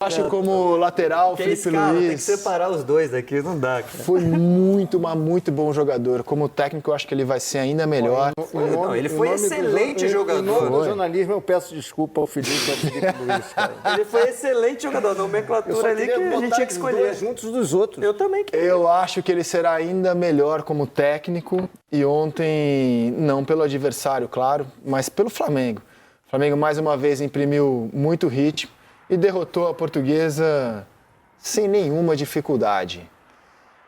Acho como lateral, Que Felipe isso, cara, Luiz. tem que separar os dois daqui, não dá, cara. Foi muito, mas muito bom jogador. Como técnico, eu acho que ele vai ser ainda melhor. Não, ele foi excelente jogador. Em nome do Foi. jornalismo, eu peço desculpa ao Felipe Luiz, cara. Ele foi excelente jogador, nomenclatura ali que a gente tinha que escolher. Juntos dos outros. Eu também queria. Eu acho que ele será ainda melhor como técnico. E ontem, não pelo adversário, claro, mas pelo Flamengo. O Flamengo, mais uma vez, imprimiu muito ritmo e derrotou a Portuguesa sem nenhuma dificuldade.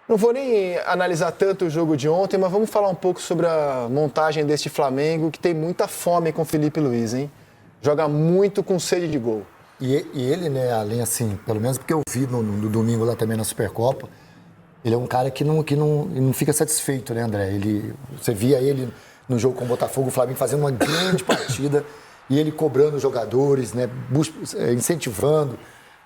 Não vou nem analisar tanto o jogo de ontem, mas vamos falar um pouco sobre a montagem deste Flamengo, que tem muita fome com o Felipe Luiz, hein? Joga muito com sede de gol. E ele, né, além assim, pelo menos porque eu vi no domingo lá também na Supercopa, ele é um cara que não fica satisfeito, né, André? Você via ele no jogo com o Botafogo, o Flamengo fazendo uma grande partida e ele cobrando os jogadores, né, incentivando,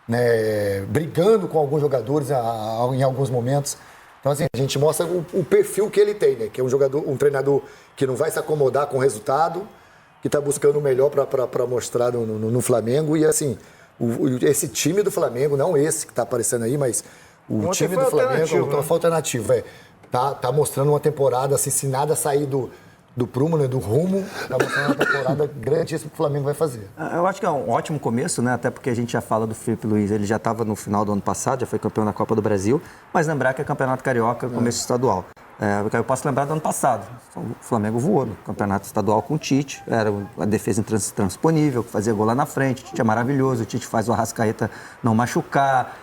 né, brigando com alguns jogadores em alguns momentos. Então, assim, a gente mostra o perfil que ele tem, né? Que é um treinador que não vai se acomodar com o resultado, que está buscando o melhor para mostrar no Flamengo. E, assim, esse time do Flamengo, não esse que está aparecendo aí, mas o time do Flamengo, foi alternativo. Tá mostrando uma temporada, assim, se nada sair do prumo, né, do rumo, tá mostrando uma temporada grandíssima que o Flamengo vai fazer. Eu acho que é um ótimo começo, né? Até porque a gente já fala do Felipe Luiz, ele já estava no final do ano passado, já foi campeão da Copa do Brasil, mas lembrar que é Campeonato Carioca, começo estadual. Eu posso lembrar do ano passado, o Flamengo voou no Campeonato Estadual com o Tite, era a defesa intransponível, que fazia gol lá na frente, o Tite é maravilhoso, o Tite faz o Arrascaeta não machucar,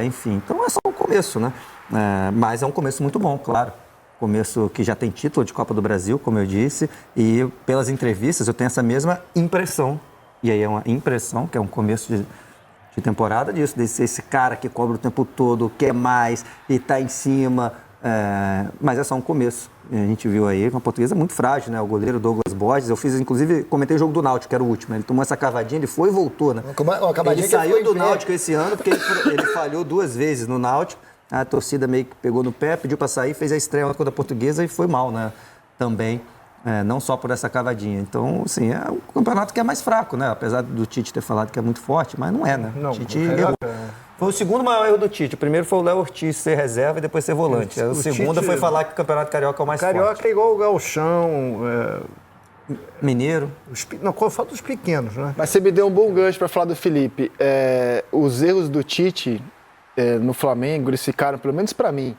enfim. Então é só um começo, né? Mas é um começo muito bom, claro. Começo que já tem título de Copa do Brasil, como eu disse, e pelas entrevistas eu tenho essa mesma impressão. E aí é uma impressão, que é um começo de temporada disso, desse esse cara que cobra o tempo todo, quer mais e está em cima. Mas é só um começo. A gente viu aí que uma portuguesa muito frágil, né? O goleiro Douglas Borges. Eu fiz, inclusive, comentei o jogo do Náutico, que era o último. Ele tomou essa cavadinha, ele foi e voltou, né? Ele saiu do Náutico esse ano porque ele falhou 2 vezes no Náutico. A torcida meio que pegou no pé, pediu para sair, fez a estreia contra a Portuguesa e foi mal, né? Também, não só por essa cavadinha. Então, assim, é um campeonato que é mais fraco, né? Apesar do Tite ter falado que é muito forte, mas não é, né? Não, o Tite errou. Foi o segundo maior erro do Tite. O primeiro foi o Léo Ortiz ser reserva e depois ser volante. O segundo foi falar que o Campeonato Carioca é o mais forte. Carioca é igual o Gauchão, Mineiro. não, quando eu falo dos pequenos, né? Mas você me deu um bom gancho para falar do Felipe. Os erros do Tite no Flamengo, eles ficaram, pelo menos para mim,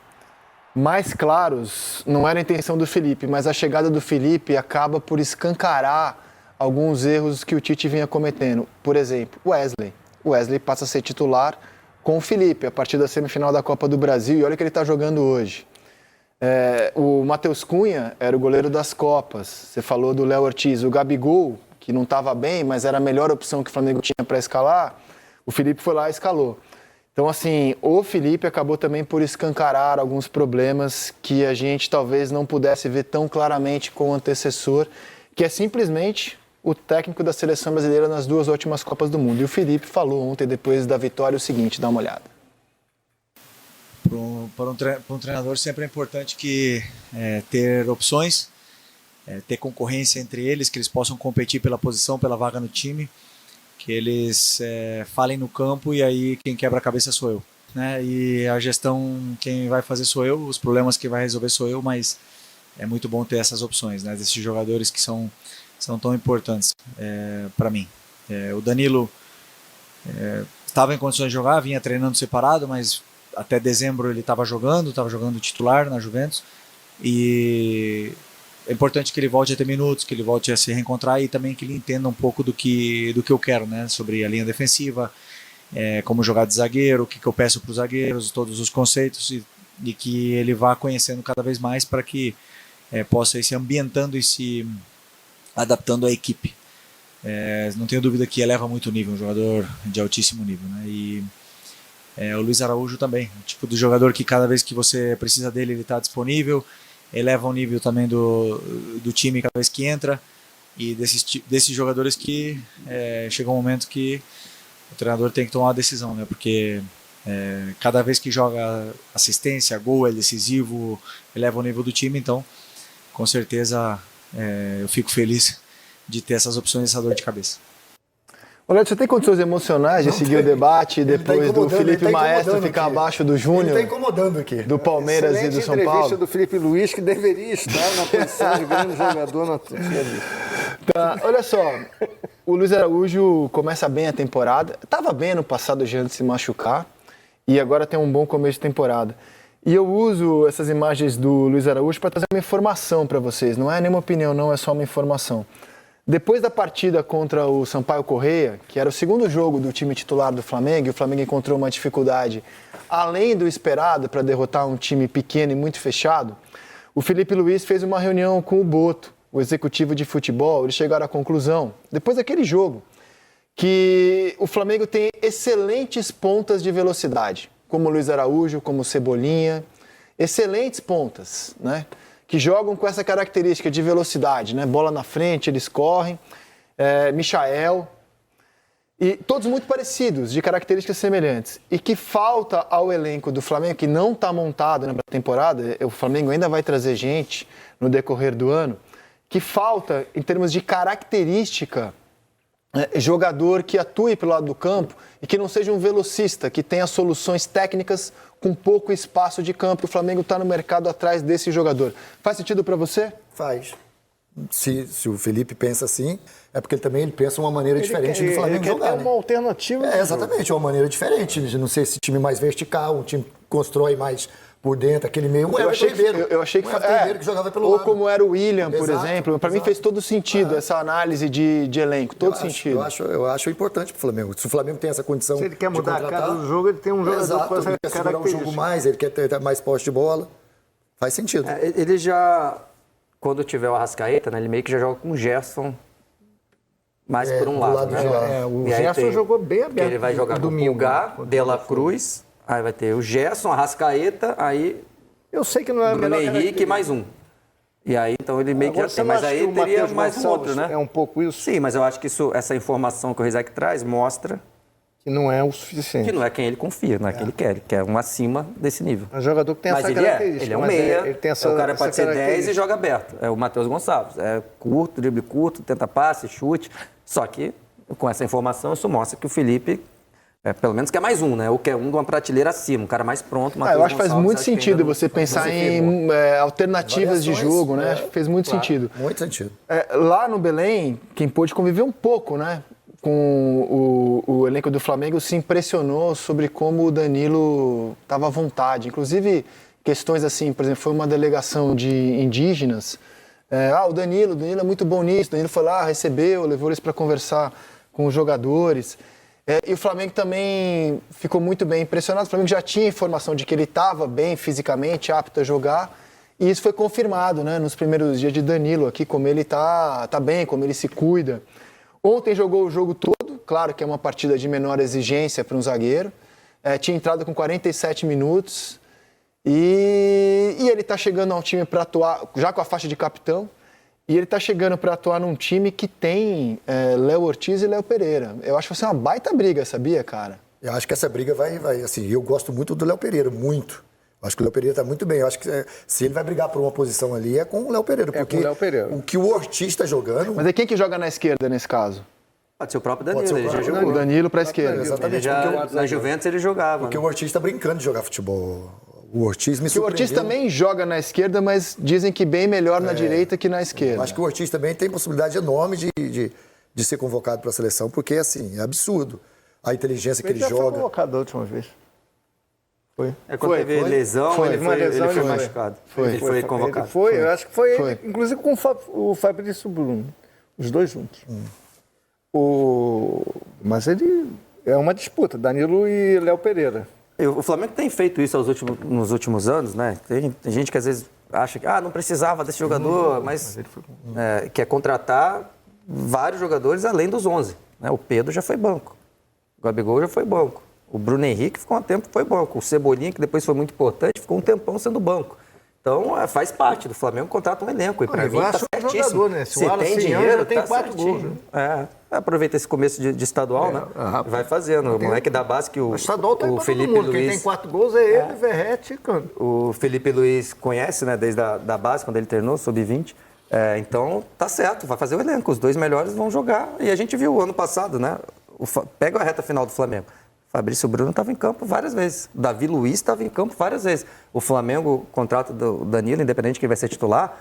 mais claros. Não era a intenção do Felipe, mas a chegada do Felipe acaba por escancarar alguns erros que o Tite vinha cometendo. Por exemplo, Wesley. O Wesley passa a ser titular com o Felipe a partir da semifinal da Copa do Brasil e olha o que ele está jogando hoje. O Matheus Cunha era o goleiro das Copas. Você falou do Léo Ortiz. O Gabigol, que não estava bem, mas era a melhor opção que o Flamengo tinha para escalar, o Felipe foi lá e escalou. Então, assim, o Felipe acabou também por escancarar alguns problemas que a gente talvez não pudesse ver tão claramente com o antecessor, que é simplesmente o técnico da seleção brasileira nas 2 últimas Copas do Mundo. E o Felipe falou ontem, depois da vitória, o seguinte, dá uma olhada. Para um treinador sempre é importante ter opções, ter concorrência entre eles, que eles possam competir pela posição, pela vaga no time, que eles falem no campo e aí quem quebra a cabeça sou eu, né? E a gestão quem vai fazer sou eu, os problemas que vai resolver sou eu, mas é muito bom ter essas opções, né? Desses jogadores que são tão importantes para mim. O Danilo estava em condições de jogar, vinha treinando separado, mas até dezembro ele estava jogando titular na Juventus e é importante que ele volte a ter minutos, que ele volte a se reencontrar e também que ele entenda um pouco do que eu quero, né? Sobre a linha defensiva, como jogar de zagueiro, o que eu peço para os zagueiros, todos os conceitos e que ele vá conhecendo cada vez mais para que possa ir se ambientando e se adaptando à equipe. Não tenho dúvida que eleva muito o nível, um jogador de altíssimo nível, né? E o Luiz Araújo também, o tipo de jogador que cada vez que você precisa dele ele está disponível, eleva o nível também do time cada vez que entra e desses jogadores que chega um momento que o treinador tem que tomar uma decisão, né? Porque cada vez que joga assistência, gol, é decisivo, eleva o nível do time, então com certeza eu fico feliz de ter essas opções e essa dor de cabeça. Olha, você tem condições emocionais de seguir o debate Ele tá depois do incomodando, Felipe ele tá Maestro incomodando ficar aqui. abaixo do Ele Júnior, tá incomodando aqui. do Palmeiras e do São entrevista Paulo? do Felipe Luiz, que deveria estar na posição de grande jogador na Tá, olha só, o Luiz Araújo começa bem a temporada. Estava bem no passado já antes de se machucar e agora tem um bom começo de temporada. E eu uso essas imagens do Luiz Araújo para trazer uma informação para vocês. Não é nenhuma opinião, não, é só uma informação. Depois da partida contra o Sampaio Corrêa, que era o segundo jogo do time titular do Flamengo, e o Flamengo encontrou uma dificuldade além do esperado para derrotar um time pequeno e muito fechado, o Felipe Luiz fez uma reunião com o Boto, o executivo de futebol. Eles chegaram à conclusão, depois daquele jogo, que o Flamengo tem excelentes pontas de velocidade, como o Luiz Araújo, como o Cebolinha, excelentes pontas, né? Que jogam com essa característica de velocidade, né? Bola na frente, eles correm, Michael, e todos muito parecidos, de características semelhantes. E que falta ao elenco do Flamengo, que não está montado na temporada, o Flamengo ainda vai trazer gente no decorrer do ano, que falta, em termos de característica, jogador que atue pelo lado do campo e que não seja um velocista, que tenha soluções técnicas com pouco espaço de campo. O Flamengo está no mercado atrás desse jogador. Faz sentido para você? Faz. Se o Felipe pensa assim, é porque ele pensa uma maneira diferente do Flamengo ele jogar. quer ter né? uma alternativa. Exatamente, uma maneira diferente. Não sei se time mais vertical, um time que constrói mais por dentro, aquele meio. Eu achei que Ribeiro que jogava pelo ou lado. como era o William, por Exato, exemplo. Para mim fez todo sentido essa análise de elenco, todo sentido. Eu acho importante para o Flamengo. Se o Flamengo tem essa condição Se ele quer de mudar a contratar, cara do jogo, ele tem um jogador exato, com essa ele quer segurar um característica. jogo mais, ele quer ter mais posse de bola. Faz sentido. Ele já, quando tiver o Arrascaeta, né, ele meio que já joga com o Gerson mais por um do lado. lado Né? de lá. O E aí Gerson jogou bem que aberto. ele vai jogar com o domingo. Pulgar, De La Cruz, aí vai ter o Gerson, Arrascaeta, aí Eu sei que não é a Bruno melhor Henrique e mais um. E aí, então, ele meio que Agora, já você tem. não Mas acha aí que o teria Matheus mais um Gonçalves outro, né? É um pouco isso, Sim, mas eu acho que essa informação que o Rizek traz mostra que não é o suficiente. que não é quem ele confia, não é quem ele quer. Ele quer um acima desse nível. É um jogador que tem Mas essa ele característica. ele é um mas meia, ele tem essa, o cara essa pode ser 10 e característica. joga aberto. É o Matheus Gonçalves. É curto, drible curto, tenta passe, chute. Só que, com essa informação, isso mostra que o Felipe, pelo menos quer mais um, né? Ou quer um de uma prateleira acima, um cara mais pronto. Matheus Eu acho que faz Gonçalves, muito acho que ainda sentido não- você pensar em alternativas de Variações, jogo, né? Acho que fez muito sentido. Muito sentido. Lá no Belém, quem pôde conviver um pouco, né, com o elenco do Flamengo se impressionou sobre como o Danilo estava à vontade. Inclusive, questões assim, por exemplo, foi uma delegação de indígenas. O Danilo é muito bom nisso. O Danilo foi lá, recebeu, levou eles para conversar com os jogadores. E o Flamengo também ficou muito bem impressionado. O Flamengo já tinha informação de que ele estava bem fisicamente, apto a jogar. E isso foi confirmado, né, nos primeiros dias de Danilo aqui, como ele tá bem, como ele se cuida. Ontem jogou o jogo todo, claro que é uma partida de menor exigência para um zagueiro. Tinha entrado com 47 minutos e ele está chegando ao time para atuar, já com a faixa de capitão, e ele está chegando para atuar num time que tem Léo Ortiz e Léo Pereira. Eu acho que vai ser uma baita briga, sabia, cara? Eu acho que essa briga vai assim, eu gosto muito do Léo Pereira, muito. Eu acho que o Léo Pereira está muito bem. Eu acho que se ele vai brigar por uma posição ali, é com o Léo Pereira. Porque com o Léo Pereira. o que o Ortiz está jogando... Mas é quem que joga na esquerda nesse caso? Pode ser o próprio Pode Danilo, ser o ele já próprio jogou. O Danilo para a esquerda. Ele Exatamente. já, na Juventus ele jogava. Porque né? o Ortiz está brincando de jogar futebol. O Ortiz me Porque o Ortiz surpreendeu. também joga na esquerda, mas dizem que bem melhor na direita que na esquerda. Acho que o Ortiz também tem possibilidade enorme de ser convocado para a seleção, porque assim, é absurdo. A inteligência que ele já foi joga. convocado da última vez. Foi. Quando teve lesão, ele Uma lesão, foi ele machucado. Foi. Ele foi convocado. Eu acho que foi Foi. ele, inclusive com o Fabrício Bruno. Os dois juntos. Mas ele é uma disputa, Danilo e Léo Pereira. O Flamengo tem feito isso nos últimos anos, né? Tem gente que às vezes acha que não precisava desse jogador, mas quer contratar vários jogadores além dos 11. Né? O Pedro já foi banco, o Gabigol já foi banco, o Bruno Henrique ficou um tempo foi banco, o Cebolinha, que depois foi muito importante, ficou um tempão sendo banco. Então, faz parte do Flamengo, contrata um elenco. E para mim, tá certíssimo. Jogador, né? Se o Alan tem Cian dinheiro, já tem tá 4 gols. certinho. Aproveita esse começo de estadual, né? Vai fazendo. O moleque da base que o Estadual tá aí o pra Felipe todo mundo. Quem Luiz... tem 4 gols é ele, Verratti e Cano. O Felipe Luiz conhece, né, desde da base, quando ele treinou, sub-20. Então, tá certo, vai fazer o elenco. Os dois melhores vão jogar. E a gente viu ano passado, né? Pega a reta final do Flamengo. Fabrício Bruno estava em campo várias vezes. Davi Luiz estava em campo várias vezes. O Flamengo contrata do Danilo, independente de quem vai ser titular,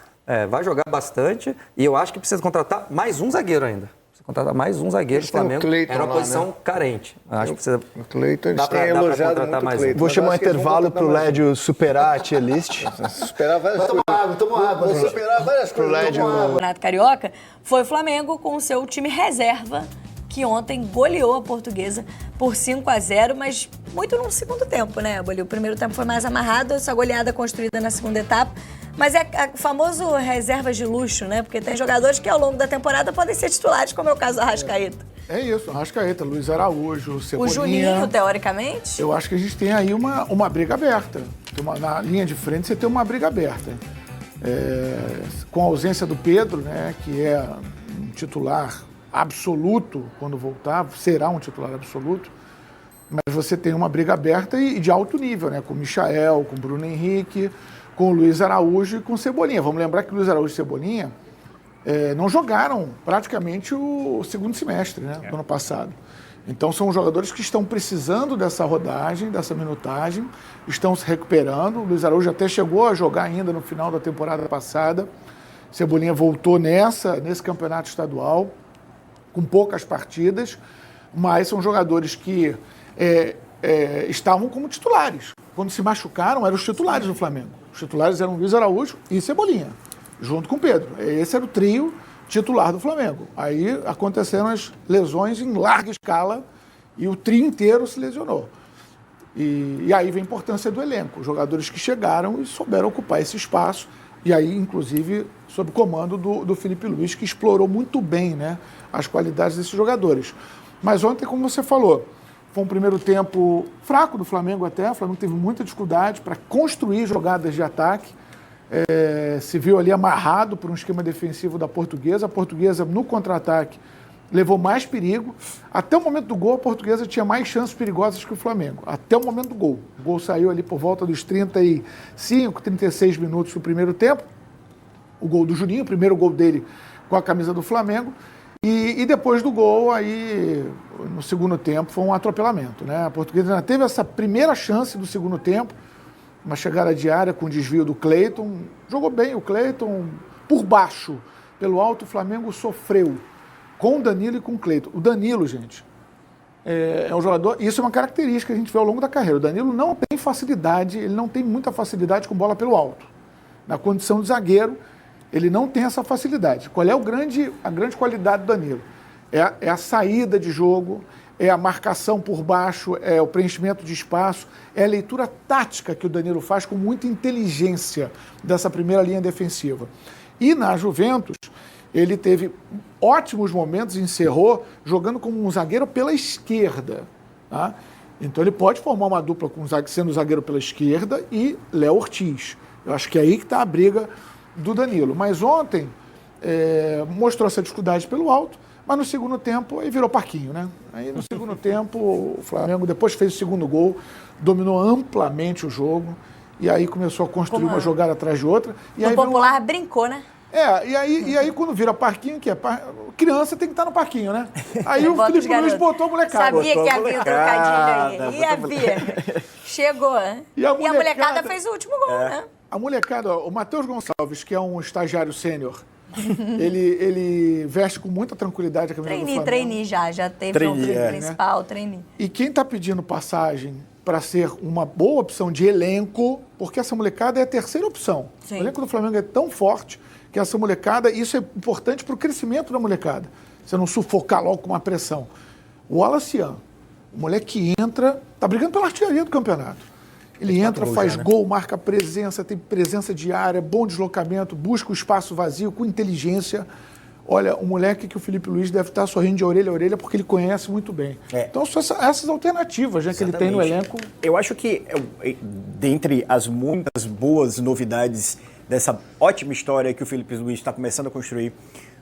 vai jogar bastante. E eu acho que precisa contratar mais um zagueiro ainda. Precisa contratar mais um zagueiro. O Flamengo era uma posição carente. Eu acho que precisa. O Cleiton, eles Dá pra têm elogiado contratar muito o mais um. Cleiton. Vou Mas chamar um acho que eles vão intervalo contratar pro mais um. Lédio superar a tier list. Superar várias coisas. Toma água. Vou superar várias coisas. Lédio. Toma água. Campeonato Carioca, foi o Flamengo com o seu time reserva, que ontem goleou a Portuguesa por 5-0, mas muito no segundo tempo, né, Boli? O primeiro tempo foi mais amarrado, essa goleada construída na segunda etapa, mas é o famoso reservas de luxo, né? Porque tem jogadores que ao longo da temporada podem ser titulares, como é o caso do Arrascaeta. É isso, Arrascaeta, Luiz Araújo, Cebolinha. O Juninho, teoricamente. Eu acho que a gente tem aí uma briga aberta. Na linha de frente você tem uma briga aberta. Com a ausência do Pedro, né, que é um titular absoluto quando voltar, será um titular absoluto, mas você tem uma briga aberta e de alto nível, né, com o Michael, com o Bruno Henrique, com o Luiz Araújo e com o Cebolinha. Vamos lembrar que o Luiz Araújo e Cebolinha não jogaram praticamente o segundo semestre, né, do ano passado. Então são jogadores que estão precisando dessa rodagem, dessa minutagem, estão se recuperando. O Luiz Araújo até chegou a jogar ainda no final da temporada passada. Cebolinha voltou nesse campeonato estadual, com poucas partidas, mas são jogadores que estavam como titulares. Quando se machucaram, eram os titulares do Flamengo. Os titulares eram Luiz Araújo e Cebolinha, junto com o Pedro. Esse era o trio titular do Flamengo. Aí aconteceram as lesões em larga escala e o trio inteiro se lesionou. E aí vem a importância do elenco. Os jogadores que chegaram e souberam ocupar esse espaço. E aí, inclusive, sob o comando do Felipe Luiz, que explorou muito bem, né, as qualidades desses jogadores. Mas ontem, como você falou, foi um primeiro tempo fraco do Flamengo até. O Flamengo teve muita dificuldade para construir jogadas de ataque. Se viu ali amarrado por um esquema defensivo da Portuguesa. A Portuguesa, no contra-ataque, levou mais perigo. Até o momento do gol, a Portuguesa tinha mais chances perigosas que o Flamengo. Até o momento do gol. O gol saiu ali por volta dos 35, 36 minutos do primeiro tempo. O gol do Juninho, o primeiro gol dele com a camisa do Flamengo. E depois do gol, aí, no segundo tempo, foi um atropelamento, né? A Portuguesa ainda teve essa primeira chance do segundo tempo, uma chegada de área com desvio do Cleiton. Jogou bem o Cleiton, por baixo. Pelo alto, o Flamengo sofreu com o Danilo e com o Cleiton. O Danilo, gente, é um jogador... Isso é uma característica que a gente vê ao longo da carreira. O Danilo não tem facilidade, ele não tem muita facilidade com bola pelo alto. Na condição de zagueiro, ele não tem essa facilidade. Qual é a grande qualidade do Danilo? É a saída de jogo, é a marcação por baixo, é o preenchimento de espaço, é a leitura tática que o Danilo faz com muita inteligência dessa primeira linha defensiva. E na Juventus, ele teve ótimos momentos, encerrou jogando como um zagueiro pela esquerda. Tá? Então ele pode formar uma dupla sendo zagueiro pela esquerda e Léo Ortiz. Eu acho que é aí que está a briga do Danilo. Mas ontem mostrou essa dificuldade pelo alto, mas no segundo tempo aí virou parquinho, né? Aí no segundo tempo o Flamengo depois fez o segundo gol, dominou amplamente o jogo e aí começou a construir uma jogada atrás de outra. E aí popular brincou, né? E aí quando vira parquinho, criança tem que estar no parquinho, né? Aí o Felipe Luiz botou a molecada. Sabia que havia um trocadilho aí. E havia. Chegou. E a molecada fez o último gol, né? A molecada, o Matheus Gonçalves, que é um estagiário sênior, ele veste com muita tranquilidade a camisa do Flamengo. Trainee já teve o principal, trainee. E quem está pedindo passagem para ser uma boa opção de elenco, porque essa molecada é a terceira opção. Sim. O elenco do Flamengo é tão forte que essa molecada, isso é importante para o crescimento da molecada. Você não sufocar logo com uma pressão. O Wallacian, o moleque que entra, está brigando pela artilharia do campeonato. Ele entra, faz gol, marca presença, tem presença de área, bom deslocamento, busca o espaço vazio com inteligência. Olha, o moleque que o Felipe Luiz deve estar sorrindo de orelha a orelha porque ele conhece muito bem. Então, são essas alternativas que ele tem no elenco. Eu acho que, dentre as muitas boas novidades dessa ótima história que o Felipe Luiz está começando a construir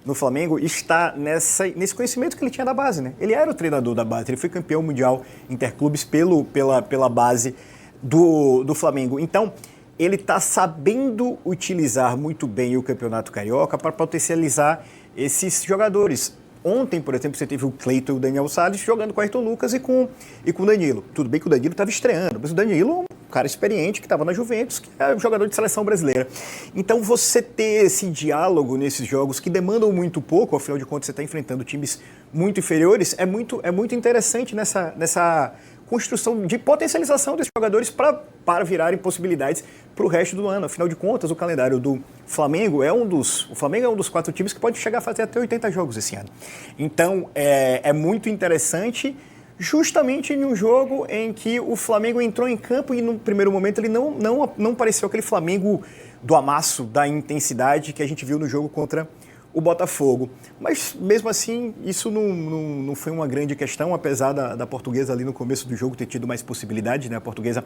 no Flamengo, está nesse conhecimento que ele tinha da base, né? Ele era o treinador da base, ele foi campeão mundial interclubes pela base do Flamengo. Então, ele está sabendo utilizar muito bem o Campeonato Carioca para potencializar esses jogadores. Ontem, por exemplo, você teve o Cleiton e o Daniel Salles jogando com o Ayrton Lucas e com o Danilo. Tudo bem que o Danilo estava estreando, mas o Danilo é um cara experiente que estava na Juventus, que é um jogador de seleção brasileira. Então, você ter esse diálogo nesses jogos que demandam muito pouco, afinal de contas, você está enfrentando times muito inferiores, é muito interessante nessa construção de potencialização desses jogadores para virarem possibilidades para o resto do ano. Afinal de contas, o calendário do Flamengo o Flamengo é um dos 4 times que pode chegar a fazer até 80 jogos esse ano. Então, é muito interessante, justamente em um jogo em que o Flamengo entrou em campo e no primeiro momento ele não pareceu aquele Flamengo do amasso, da intensidade que a gente viu no jogo contra o Botafogo. Mas, mesmo assim, isso não foi uma grande questão, apesar da Portuguesa ali no começo do jogo ter tido mais possibilidade, né? A Portuguesa,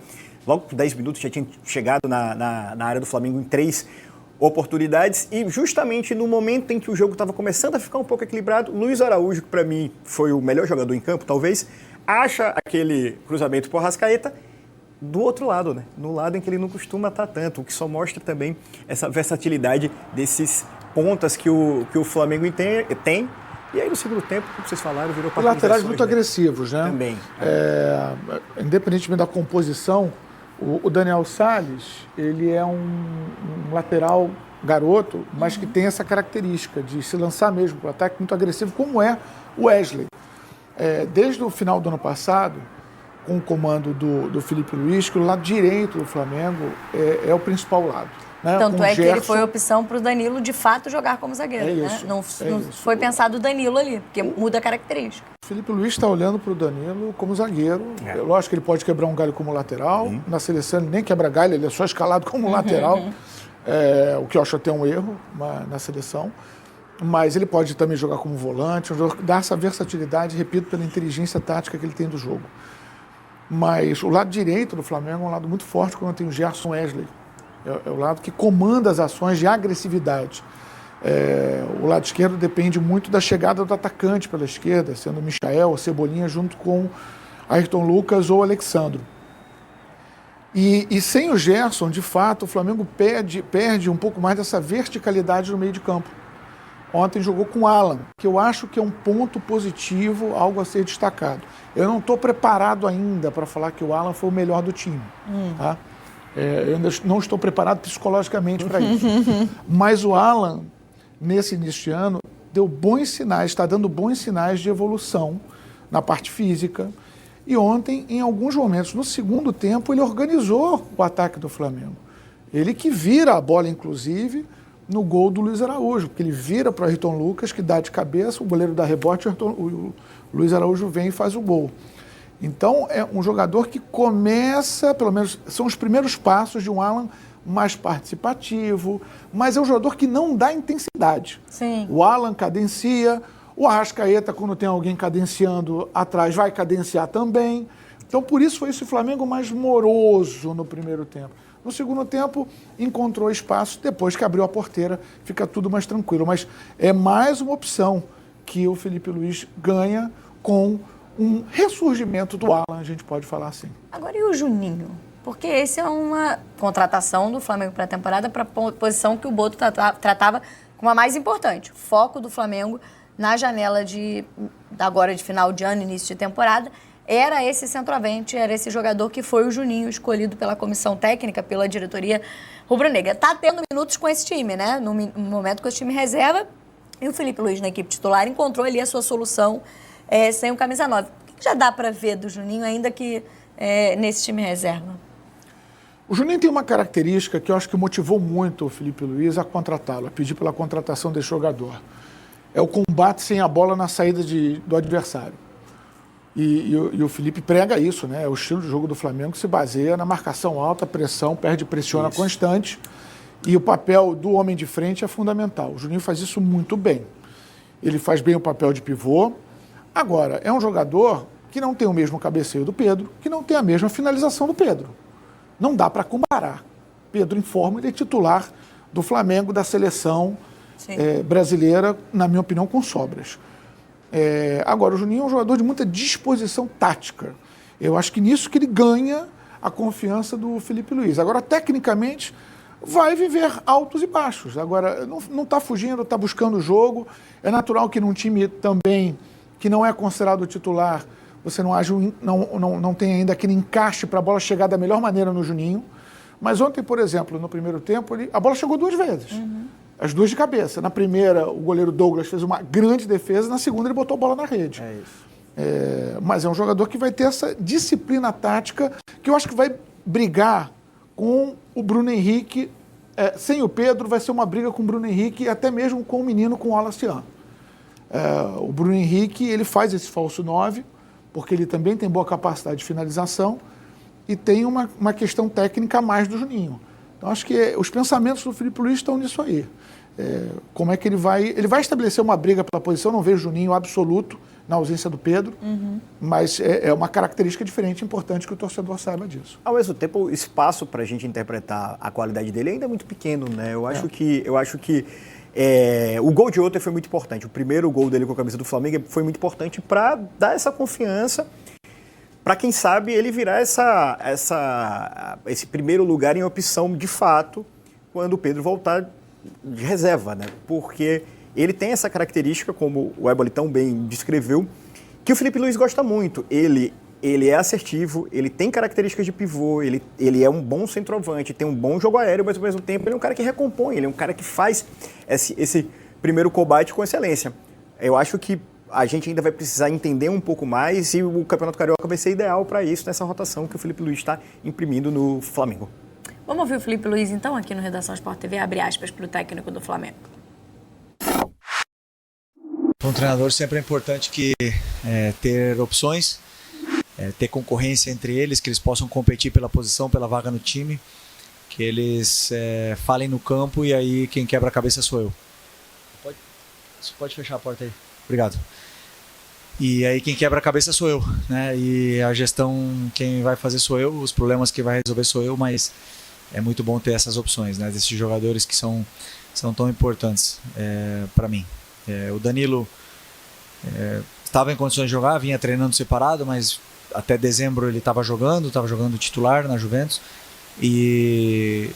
logo por 10 minutos, já tinha chegado na área do Flamengo em 3 oportunidades, e justamente no momento em que o jogo estava começando a ficar um pouco equilibrado, Luiz Araújo, que para mim foi o melhor jogador em campo, talvez, acha aquele cruzamento por Arrascaeta do outro lado, né? No lado em que ele não costuma estar tanto, o que só mostra também essa versatilidade desses pontas que o Flamengo tem. E aí no segundo tempo, como vocês falaram, virou para laterais muito agressivos, né? Também. Independentemente da composição, o Daniel Salles, ele é um lateral garoto, mas que tem essa característica de se lançar mesmo para o ataque muito agressivo, como é o Wesley. Desde o final do ano passado, com o comando do Felipe Luiz, que o lado direito do Flamengo é o principal lado. Né? Tanto é que ele foi opção para o Danilo, de fato, jogar como zagueiro. Isso, né? Não foi pensado o Danilo ali, porque muda a característica. O Felipe Luiz está olhando para o Danilo como zagueiro. Lógico que ele pode quebrar um galho como lateral. Na seleção ele nem quebra galho, ele é só escalado como lateral. O que eu acho até um erro na seleção. Mas ele pode também jogar como volante, dar essa versatilidade, repito, pela inteligência tática que ele tem do jogo. Mas o lado direito do Flamengo é um lado muito forte quando tem o Gerson Wesley. É o lado que comanda as ações de agressividade. O lado esquerdo depende muito da chegada do atacante pela esquerda, sendo o Michael ou Cebolinha junto com Ayrton Lucas ou Alexandro. E sem o Gerson, de fato, o Flamengo perde um pouco mais dessa verticalidade no meio de campo. Ontem jogou com o Alan, que eu acho que é um ponto positivo, algo a ser destacado. Eu não estou preparado ainda para falar que o Alan foi o melhor do time. Tá? Eu ainda não estou preparado psicologicamente para isso. Mas o Alan, nesse início de ano, deu bons sinais, está dando bons sinais de evolução na parte física. E ontem, em alguns momentos, no segundo tempo, ele organizou o ataque do Flamengo. Ele que vira a bola, inclusive, no gol do Luiz Araújo, porque ele vira para o Ayrton Lucas, que dá de cabeça, o goleiro dá rebote, o Luiz Araújo vem e faz o gol. Então, é um jogador que começa, pelo menos, são os primeiros passos de um Alan mais participativo, mas é um jogador que não dá intensidade. Sim. O Alan cadencia, o Arrascaeta, quando tem alguém cadenciando atrás, vai cadenciar também. Então, por isso foi esse Flamengo mais moroso no primeiro tempo. No segundo tempo, encontrou espaço, depois que abriu a porteira, fica tudo mais tranquilo. Mas é mais uma opção que o Felipe Luiz ganha com um ressurgimento do Alan, a gente pode falar assim. Agora, e o Juninho? Porque esse é uma contratação do Flamengo para a temporada para a posição que o Boto tratava como a mais importante. O foco do Flamengo na janela agora de final de ano, início de temporada, era esse centroavante, era esse jogador que foi o Juninho, escolhido pela comissão técnica, pela diretoria rubro-negra. Está tendo minutos com esse time, né? No momento com esse time reserva, e o Felipe Luiz, na equipe titular, encontrou ali a sua solução sem o camisa 9. O que já dá para ver do Juninho, ainda que nesse time reserva? O Juninho tem uma característica que eu acho que motivou muito o Felipe Luiz a contratá-lo, a pedir pela contratação desse jogador. É o combate sem a bola na saída do adversário. E o Felipe prega isso, né? O estilo de jogo do Flamengo se baseia na marcação alta, pressão, pressiona constante. E o papel do homem de frente é fundamental. O Juninho faz isso muito bem. Ele faz bem o papel de pivô. Agora, é um jogador que não tem o mesmo cabeceio do Pedro, que não tem a mesma finalização do Pedro. Não dá para comparar. Pedro em forma, ele é titular do Flamengo, da seleção brasileira, na minha opinião, com sobras. Agora, o Juninho é um jogador de muita disposição tática. Eu acho que nisso que ele ganha a confiança do Felipe Luiz. Agora, tecnicamente, vai viver altos e baixos. Agora, não está fugindo, está buscando o jogo. É natural que num time também que não é considerado titular, você não tem ainda aquele encaixe para a bola chegar da melhor maneira no Juninho. Mas ontem, por exemplo, no primeiro tempo, a bola chegou 2 vezes. As 2 de cabeça. Na primeira, o goleiro Douglas fez uma grande defesa, na segunda ele botou a bola na rede. É isso. Mas é um jogador que vai ter essa disciplina tática, que eu acho que vai brigar com o Bruno Henrique. Sem o Pedro, vai ser uma briga com o Bruno Henrique e até mesmo com o menino, com o Alaciano. O Bruno Henrique, ele faz esse falso 9, porque ele também tem boa capacidade de finalização e tem uma questão técnica a mais do Juninho. Então, acho que os pensamentos do Filipe Luís estão nisso aí. Como é que ele vai estabelecer uma briga pela posição, não vejo o Juninho absoluto na ausência do Pedro, mas é uma característica diferente, importante que o torcedor saiba disso. Ao mesmo tempo, o espaço para a gente interpretar a qualidade dele ainda é muito pequeno, né? Eu acho que o gol de ontem foi muito importante. O primeiro gol dele com a camisa do Flamengo foi muito importante para dar essa confiança, para quem sabe ele virar esse primeiro lugar em opção de fato quando o Pedro voltar de reserva, né? Porque ele tem essa característica, como o Éboli tão bem descreveu, que o Filipe Luís gosta muito. Ele é assertivo, ele tem características de pivô, ele é um bom centroavante, tem um bom jogo aéreo, mas ao mesmo tempo ele é um cara que recompõe, ele é um cara que faz esse primeiro combate com excelência. Eu acho que a gente ainda vai precisar entender um pouco mais e o Campeonato Carioca vai ser ideal para isso, nessa rotação que o Filipe Luís está imprimindo no Flamengo. Vamos ouvir o Filipe Luís, então, aqui no Redação Sport TV, abre aspas para o técnico do Flamengo. Para um treinador sempre é importante ter opções, ter concorrência entre eles, que eles possam competir pela posição, pela vaga no time, que eles falem no campo e aí quem quebra a cabeça sou eu. Pode fechar a porta aí. Obrigado. E aí quem quebra a cabeça sou eu, né? E a gestão quem vai fazer sou eu, os problemas que vai resolver sou eu, mas é muito bom ter essas opções, né? Desses jogadores que são tão importantes para mim. O Danilo estava em condições de jogar, vinha treinando separado, mas até dezembro ele estava jogando titular na Juventus. E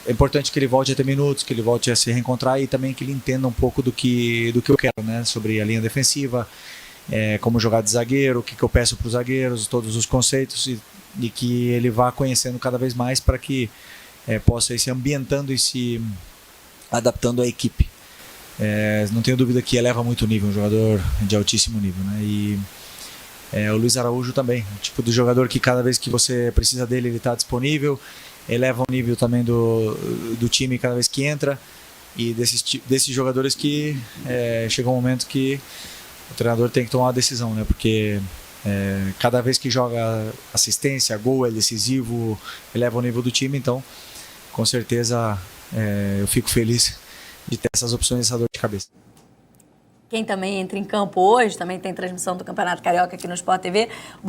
é importante que ele volte a ter minutos, que ele volte a se reencontrar e também que ele entenda um pouco do que eu quero, né? Sobre a linha defensiva, como jogar de zagueiro, o que eu peço para os zagueiros, todos os conceitos e que ele vá conhecendo cada vez mais para que possa ir se ambientando e se adaptando à equipe. Não tenho dúvida que eleva muito o nível, um jogador de altíssimo nível, né? E o Luiz Araújo também, o tipo de jogador que cada vez que você precisa dele ele está disponível, eleva o nível também do time cada vez que entra, e desses jogadores que chega um momento que o treinador tem que tomar uma decisão, né? Porque cada vez que joga assistência, gol, é decisivo, eleva o nível do time, então com certeza eu fico feliz de ter essas opções, essa dor de cabeça. Quem também entra em campo hoje, também tem transmissão do Campeonato Carioca aqui no Sport TV.